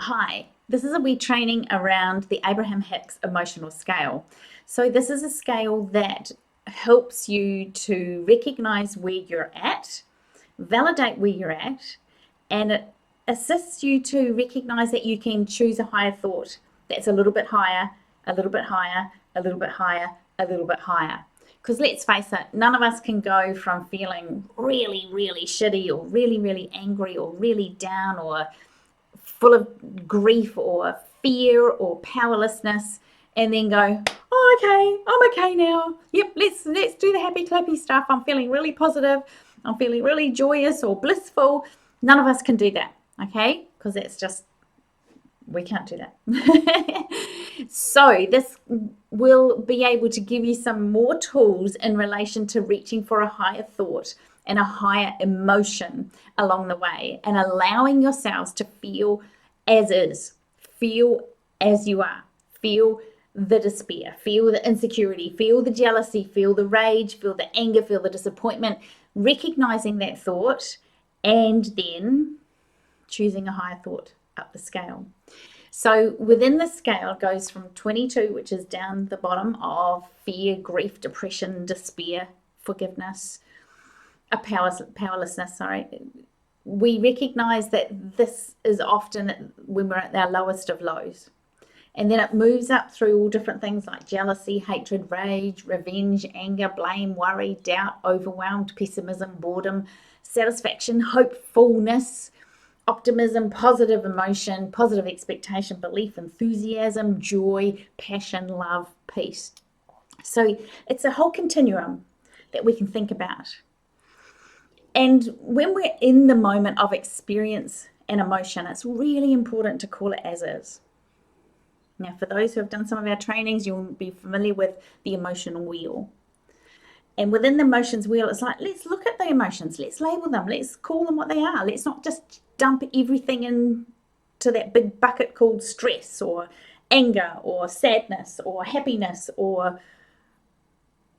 Hi, this is a wee training around the Abraham Hicks emotional scale. So, this is a scale that helps you to recognize where you're at, validate where you're at, and it assists you to recognize that you can choose a higher thought that's a little bit higher, a little bit higher, a little bit higher, a little bit higher. Because let's face it, none of us can go from feeling really, really shitty or really, really angry or really down or full of grief or fear or powerlessness and then go, oh, okay, I'm okay now. Yep, let's do the happy clappy stuff. I'm feeling really positive. I'm feeling really joyous or blissful. None of us can do that, okay? Because that's just, we can't do that. So this will be able to give you some more tools in relation to reaching for a higher thought and a higher emotion along the way, and allowing yourselves to feel as is, feel as you are, feel the despair, feel the insecurity, feel the jealousy, feel the rage, feel the anger, feel the disappointment, recognizing that thought, and then choosing a higher thought up the scale. So within the scale, it goes from 22, which is down the bottom of fear, grief, depression, despair, forgiveness, powerlessness, sorry. We recognize that this is often when we're at our lowest of lows. And then it moves up through all different things like jealousy, hatred, rage, revenge, anger, blame, worry, doubt, overwhelmed, pessimism, boredom, satisfaction, hopefulness, optimism, positive emotion, positive expectation, belief, enthusiasm, joy, passion, love, peace. So it's a whole continuum that we can think about. And when we're in the moment of experience and emotion, it's really important to call it as is. Now, for those who have done some of our trainings, you'll be familiar with the emotional wheel. And within the emotions wheel, it's like, let's look at the emotions, let's label them, let's call them what they are. Let's not just dump everything into that big bucket called stress or anger or sadness or happiness or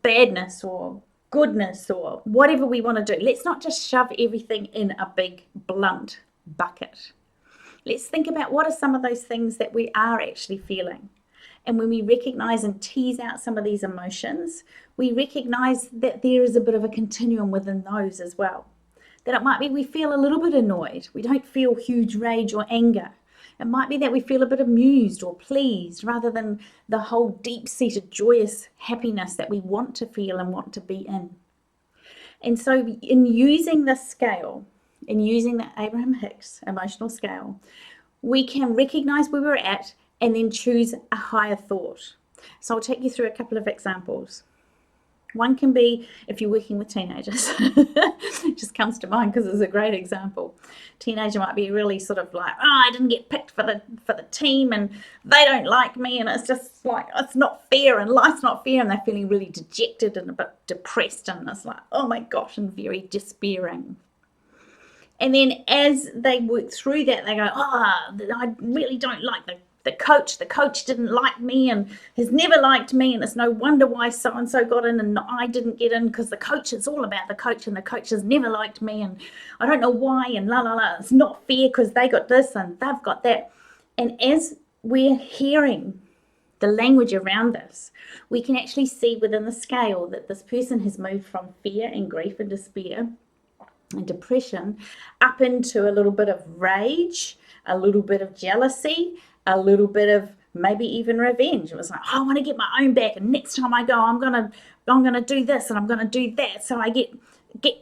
badness or goodness or whatever we want to do. Let's not just shove everything in a big blunt bucket. Let's think about what are some of those things that we are actually feeling. And when we recognize and tease out some of these emotions, we recognize that there is a bit of a continuum within those as well. That it might be we feel a little bit annoyed. We don't feel huge rage or anger. It might be that we feel a bit amused or pleased rather than the whole deep-seated joyous happiness that we want to feel and want to be in. And so in using this scale, in using the Abraham Hicks emotional scale, we can recognize where we're at and then choose a higher thought. So I'll take you through a couple of examples. One can be if you're working with teenagers. It just comes to mind because it's a great example. Teenager might be really sort of like, oh, I didn't get picked for the team and they don't like me, and it's just like, it's not fair and life's not fair, and they're feeling really dejected and a bit depressed, and it's like, oh my gosh, and very despairing. And then as they work through that, they go, oh, I really don't like the coach. The coach didn't like me and has never liked me, and it's no wonder why so-and-so got in and I didn't get in, because the coach, is all about the coach, and the coach has never liked me, and I don't know why, and la la la, it's not fair because they got this and they've got that. And as we're hearing the language around this, we can actually see within the scale that this person has moved from fear and grief and despair and depression up into a little bit of rage, a little bit of jealousy, a little bit of maybe even revenge. It was like, oh, I want to get my own back, and next time I go, I'm gonna do this and I'm gonna do that, so I get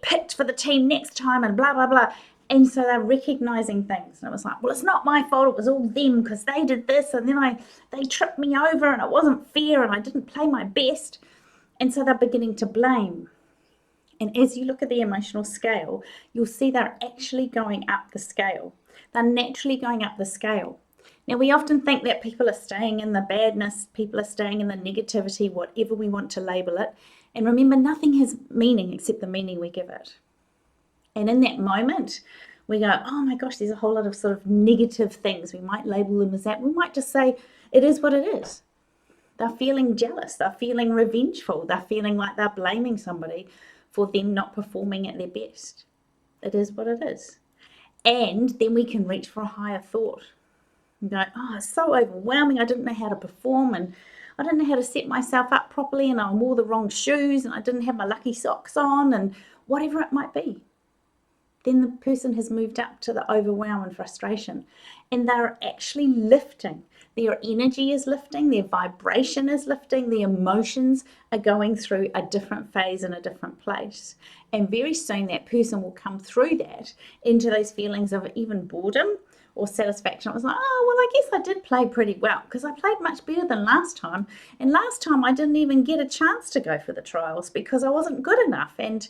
picked for the team next time, and blah blah blah. And so they're recognizing things, and it was like, well, it's not my fault, it was all them because they did this, and then they tripped me over, and it wasn't fair, and I didn't play my best. And so they're beginning to blame. And as you look at the emotional scale, you'll see they're actually going up the scale. They're naturally going up the scale. Now, we often think that people are staying in the badness, people are staying in the negativity, whatever we want to label it. And remember, nothing has meaning except the meaning we give it. And in that moment, we go, oh my gosh, there's a whole lot of sort of negative things. We might label them as that. We might just say, it is what it is. They're feeling jealous. They're feeling revengeful. They're feeling like they're blaming somebody for them not performing at their best. It is what it is. And then we can reach for a higher thought. You go, oh, it's so overwhelming. I didn't know how to perform, and I didn't know how to set myself up properly, and I wore the wrong shoes, and I didn't have my lucky socks on, and whatever it might be. Then the person has moved up to the overwhelm and frustration, and they're actually lifting. Their energy is lifting, their vibration is lifting, their emotions are going through a different phase in a different place. And very soon that person will come through that into those feelings of even boredom or satisfaction. It was like, oh, well, I guess I did play pretty well because I played much better than last time. And last time I didn't even get a chance to go for the trials because I wasn't good enough. And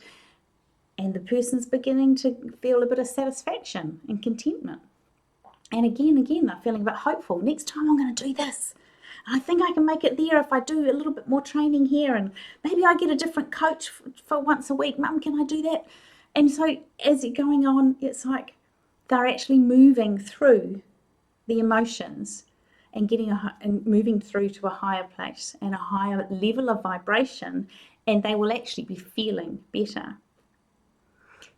the person's beginning to feel a bit of satisfaction and contentment. And again, they're feeling a bit hopeful. Next time I'm going to do this. I think I can make it there if I do a little bit more training here, and maybe I get a different coach for once a week. Mum, can I do that? And so as it's going on, it's like they're actually moving through the emotions and and moving through to a higher place and a higher level of vibration, and they will actually be feeling better.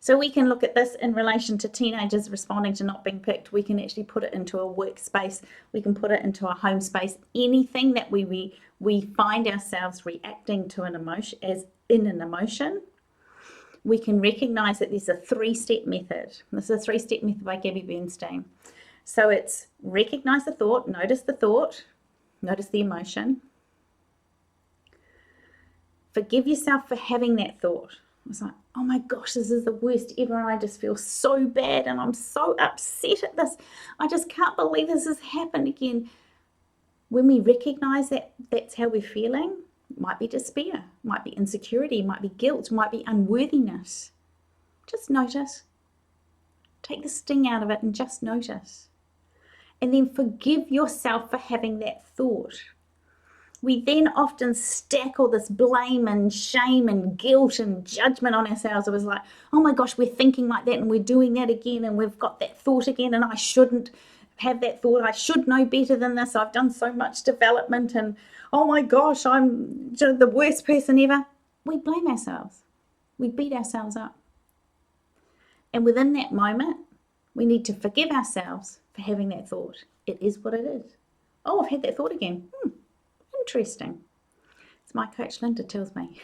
So we can look at this in relation to teenagers responding to not being picked. We can actually put it into a workspace. We can put it into a home space. Anything that we find ourselves reacting to an emotion as in an emotion, we can recognize that there's a 3-step method. This is a 3-step method by Gabby Bernstein. So it's recognize the thought, notice the emotion. Forgive yourself for having that thought. I was like, oh my gosh, this is the worst ever, and I just feel so bad, and I'm so upset at this. I just can't believe this has happened again. When we recognize that that's how we're feeling, it might be despair, it might be insecurity, it might be guilt, it might be unworthiness. Just notice. Take the sting out of it and just notice. And then forgive yourself for having that thought. We then often stack all this blame and shame and guilt and judgment on ourselves. It was like, oh my gosh, we're thinking like that and we're doing that again, and we've got that thought again, and I shouldn't have that thought. I should know better than this. I've done so much development, and oh my gosh, I'm the worst person ever. We blame ourselves. We beat ourselves up. And within that moment, we need to forgive ourselves for having that thought. It is what it is. Oh, I've had that thought again. Interesting. It's my coach Linda tells me.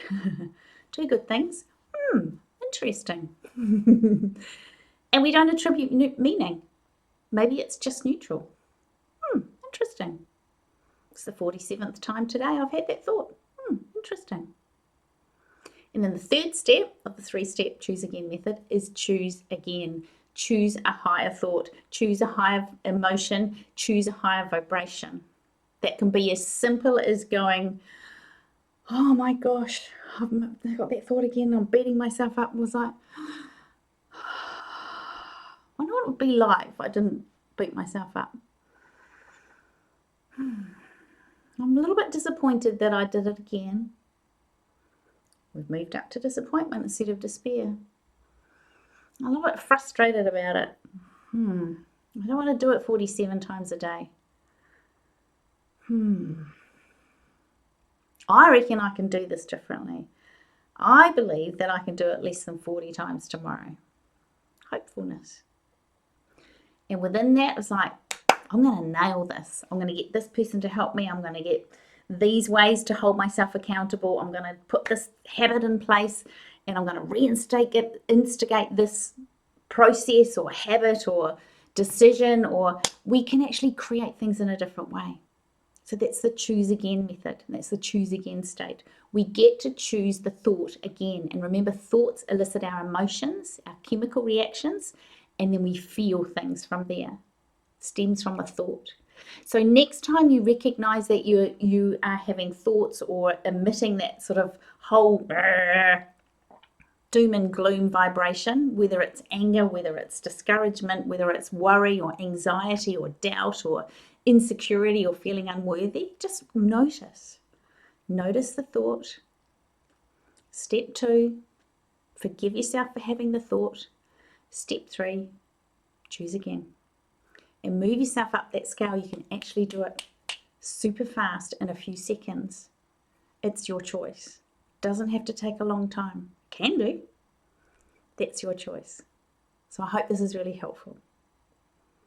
2 good things. Interesting. And we don't attribute meaning. Maybe it's just neutral. Interesting. It's the 47th time today I've had that thought. Interesting. And then the 3rd step of the 3-step choose again method is choose again. Choose a higher thought. Choose a higher emotion. Choose a higher vibration. That can be as simple as going, oh my gosh, I've got that thought again, I'm beating myself up. It was like, I wonder what it would be like if I didn't beat myself up. I'm a little bit disappointed that I did it again. We've moved up to disappointment instead of despair. I'm a little bit frustrated about it. I don't want to do it 47 times a day. I reckon I can do this differently. I believe that I can do it less than 40 times tomorrow. Hopefulness. And within that, it's like, I'm going to nail this. I'm going to get this person to help me. I'm going to get these ways to hold myself accountable. I'm going to put this habit in place, and I'm going to instigate this process or habit or decision, or we can actually create things in a different way. So that's the choose again method. That's the choose again state. We get to choose the thought again. And remember, thoughts elicit our emotions, our chemical reactions, and then we feel things from there. It stems from a thought. So next time you recognize that you are having thoughts or emitting that sort of whole doom and gloom vibration, whether it's anger, whether it's discouragement, whether it's worry or anxiety or doubt or insecurity or feeling unworthy, just notice. Notice the thought. Step 2, forgive yourself for having the thought. Step 3, choose again. And move yourself up that scale. You can actually do it super fast in a few seconds. It's your choice. Doesn't have to take a long time. Can do. That's your choice. So I hope this is really helpful.